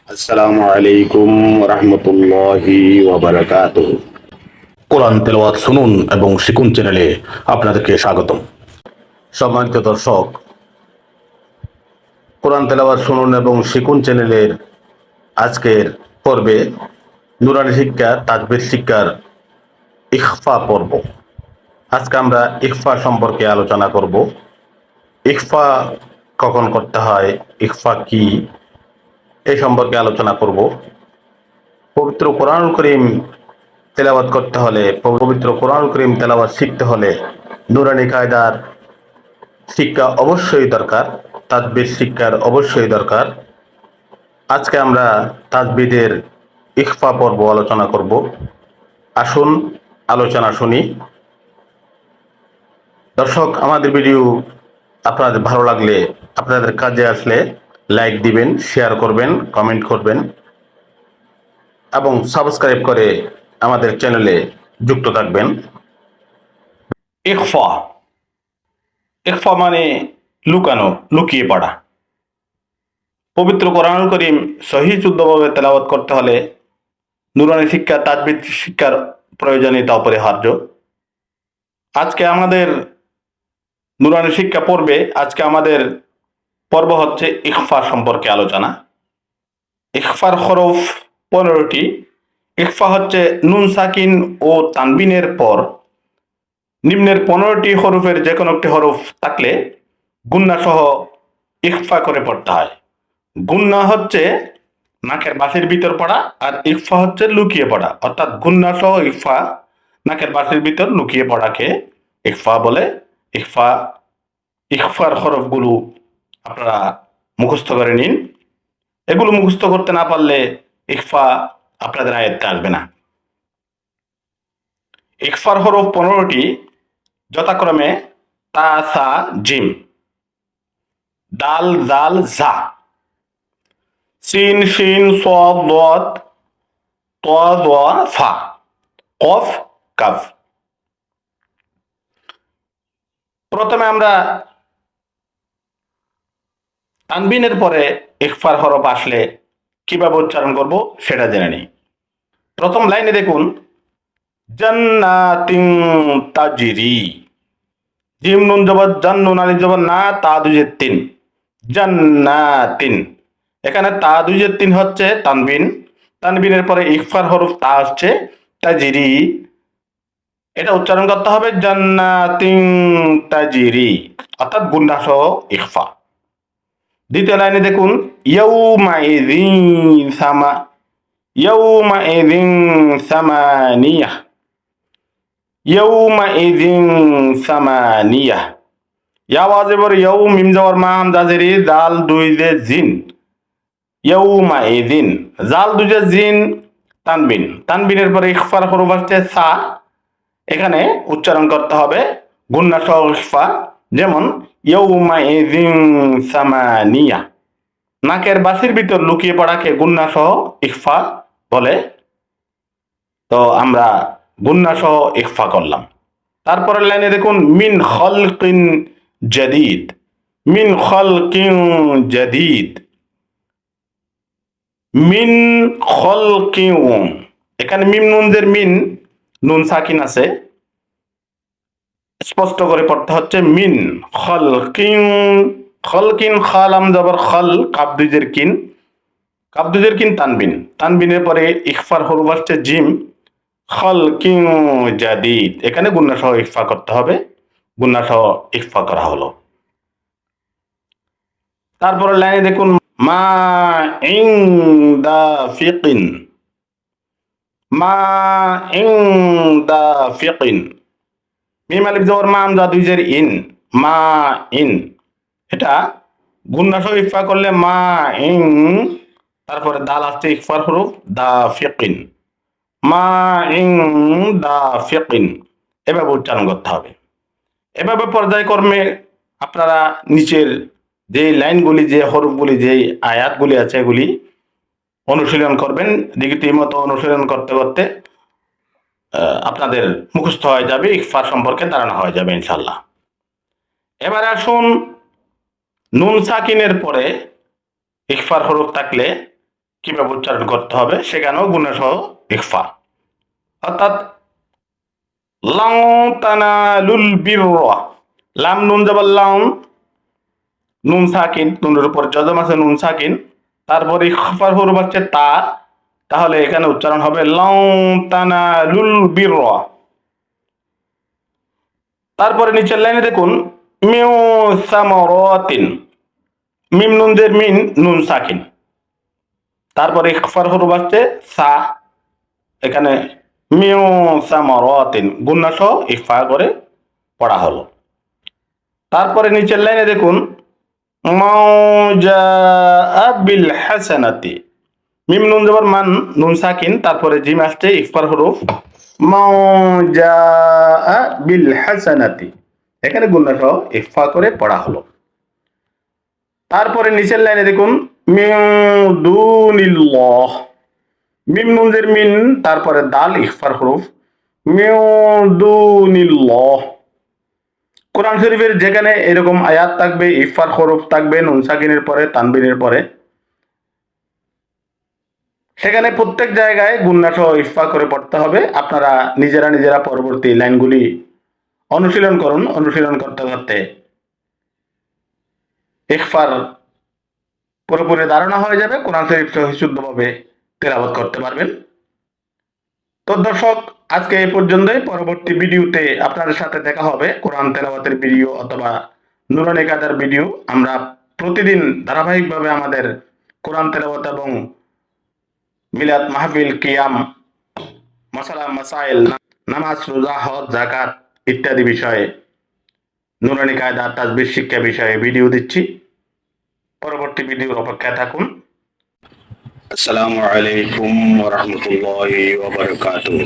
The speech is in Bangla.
আসসালামু আলাইকুম রহমতুল্লাহি ওয়া বারাকাতুহু। কোরআন তেলাওয়াত শুনুন এবং শিখুন চ্যানেলে আপনাদেরকে স্বাগতম। সম্মানিত দর্শক, কোরআন তেলাওয়াত শুনুন এবং শিখুন চ্যানেলের আজকের পর্বে নুরানি শিক্ষা তাজবির শিক্ষার ইখফা পর্ব। আজকে আমরা ইখফা সম্পর্কে আলোচনা করব। ইখফা কখন করতে হয়, ইখফা কি, এই সম্পর্কে আলোচনা করব। পবিত্র কোরআনুল করিম তেলাওয়াত করতে হলে, পবিত্র কোরআনুল করিম তেলাওয়াত শিখতে হলে নুরানি কায়দার শিক্ষা অবশ্যই দরকার, তাজবিদ শিক্ষার অবশ্যই দরকার। আজকে আমরা তাজবিদের ইখফা পর্ব আলোচনা করব। আসুন আলোচনা শুনি। দর্শক, আমাদের ভিডিও আপনাদের ভালো লাগলে, আপনাদের কাজে আসলে লাইক দিবেন, শেয়ার করবেন, কমেন্ট করবেন এবং সাবস্ক্রাইব করে আমাদের চ্যানেলে যুক্ত থাকবেন। ইখফা, ইখফা মানে লুকানো, লুকিয়ে পড়া। পবিত্র কোরআনুল করিম সহিহ শুদ্ধভাবে তেলাওয়াত করতে হলে নুরানি শিক্ষা তাজবিদ শিক্ষার প্রয়োজনীয়তা অপরিহার্য। আজকে আমাদের নুরানি শিক্ষা পর্বে আজকে আমাদের পর্ব হচ্ছে ইখফা সম্পর্কে আলোচনা। ইখফার হরফ 15টি। ইখফা হচ্ছে নুন সাকিন ও তানবিনের পর নিম্নের 15টি হরফের যে কোনো একটি হরফ থাকলে গুন্না সহ ইখফা করে পড়তে হয়। গুন্না হচ্ছে নাকের বাঁশির ভিতর পড়া, আর ইখফা হচ্ছে লুকিয়ে পড়া, অর্থাৎ গুন্না সহ ইখফা, নাকের বাঁশির ভিতর লুকিয়ে পড়াকে ইখফা বলে। ইখফা, ইখফার হরফগুলো আপনারা মুখস্থ করে নিন। এগুলো মুখস্থ করতে না পারলে ইখফা আপনাদের আয়ত্তে আসবে না। ইখফার হরফ 15টি, যথাক্রমে তা, সা, জিম, দাল, জাল, জা, সিন, শিন, সাদ, দাদ, তা, দা, ফা, কফ, কাফ। প্রথমে আমরা তানবিনের পরে ইখফার হরফ আসলে কিভাবে উচ্চারণ করব সেটা জেনে নিই। প্রথম লাইনে দেখুন, জান্নাতিন তাজরি। জিম নুন জবর জান, নুন আলিফ জবর না, তা দুজের তিন, জান্নাতিন। এখানে তা দুজের তিন হচ্ছে তানবিন। তানবিনের পরে ইখফার হরফ তা হচ্ছে তাজরি। এটা উচ্চারণ করতে হবে জান্নাতিন তাজরি, অর্থাৎ গুন্না সহ ইখফা। দ্বিতীয় লাইনে দেখুন, ইয়াউমাইযিন সামা, ইয়াউমাইযিন সামানিয়া, ইয়াউমাইযিন সামানিয়া। ইয়া ওয়াজিবর ইয়াউ, মিম জবর মা, হামজা জেরি, জাল দুই জে জিন, ইয়াউমাইযিন। জাল দুই জে জিন তানবিন। তানবিনের পরে ইখফার হরফ আসছে সা। এখানে উচ্চারণ করতে হবে গুন্না সহ ইখফা, যেমন ইয়াউমাইযিন সামানিয়া। নাকের বাঁশির ভিতর লুকিয়ে পড়াকে গুন্না সহ ইখফা বলে। তো আমরা গুন্না সহ ইখফা করলাম। তারপরের লাইনে দেখুন, মিন খলকিন জাদিদ, মিন খলকিন জাদিদ, মিন খলকিন। এখানে মিম নুনদের মিন, নুন সাকিন আছে, স্পষ্ট করে পড়তে হচ্ছে মিন খলকিন। খলকিন, খালাম জবর খল, কাব দুজের কিন, কাব দুজের কিন তানবিন। তানবিনের পরে ইখফার হরফ আসছে জিম, খলকিন জাদিদ। এখানে গুন্না সহ ইখফা করতে হবে, গুন্না সহ ইখফা করা হলো। তারপরে লাইনে দেখুন, মা ইনদাফিকিন, মা ইনদাফিকিন। মিম আলিফ জবর মা, হামজা দুই জের ইন, মা ইন। এটা গুন্না সহ ইখফা করলে মা ইন, তারপরে দাল আসছে ইখফার হরফ দাফিকিন, মা ইন দাফিকিন। এভাবে উচ্চারণ করতে হবে। এভাবে পর্যায়ক্রমে আপনারা নিচের যে লাইনগুলি, যে হরফগুলি, যে আয়াতগুলি আছে এগুলি অনুশীলন করবেন। রীতিমতো অনুশীলন করতে করতে আপনাদের মুখস্থ হয়ে যাবে, ইখফা সম্পর্কে ধারণা হয়ে যাবে ইনশাল্লাহ। এবারে আসুন, নুন সাকিনের পরে ইখফার হরফ থাকলে কিভাবে উচ্চারণ করতে হবে সেখানেও গুণা সহ ইখফা। অর্থাৎ লাং তানালুল বিররা, লাম নুন যাবার লাম, নুন সাকিন, নুনের উপর যজম আছে নুন সাকিন, তারপরে ইখফার হরফ হচ্ছে তা, তাহলে এখানে উচ্চারণ হবে লাং তানালুল বিররা। তারপরে নিচের লাইনে দেখুন মিউ সামারাতিন, মিম নুনদের মিন নুন সাকিন, তারপরে ইখফার হরফ আসছে সা, এখানে মিউ সামারাতিন গুন্না সহ ইখফা করে পড়া হলো। তারপরে নিচের লাইনে দেখুন মাউজা বিল হাসানাতি, মিম নুন জবর মান, নুন সাকিন, তারপরে জিম আসছে ইফার হরফ, মাউজা বিল হাসানাতি, এখানে গুন্না সহ ইফা করে পড়া হলো। তারপরে নিচের লাইনে দেখুন মিন দুনিল্লাহ, মিম নুনজের মিন, তারপরে দাল ইফার হরফ, মিন দুনিল্লাহ। কোরআন শরীফের যেখানে এরকম আয়াত থাকবে, ইফার হরফ থাকবে নুন সাকিনের পরে, তানবিনের পরে, সেখানে প্রত্যেক জায়গায় গুন্না সহ ইফা করে পড়তে হবে। আপনারা নিজেরা পরবর্তী লাইনগুলি অনুশীলন করুন। অনুশীলন করতে করতে ইখফার পুরোপুরি ধারণা হয়ে যাবে, কোরআন শরীফ শুদ্ধভাবে তেলাওয়াত করতে পারবেন। তো দর্শক, আজকে এই পর্যন্তই। পরবর্তী ভিডিওতে আপনাদের সাথে দেখা হবে কোরআন তেলাওয়াতের ভিডিও অথবা নুরানি কায়দার ভিডিও। আমরা প্রতিদিন ধারাবাহিকভাবে আমাদের কোরআন তেলাওয়াত এবং মিলাদ মাহফিল, কিয়াম, মাসালা মাসাইল, নামাজ, রোজা, হজ, যাকাত ইত্যাদি বিষয়ে, নুরানি কায়দা, তাজবির শিক্ষা বিষয়ে ভিডিও দিচ্ছি। পরবর্তী ভিডিওর অপেক্ষায় থাকুন। আসসালামু আলাইকুম ওয়া রাহমাতুল্লাহি ওয়া বারাকাতুহু।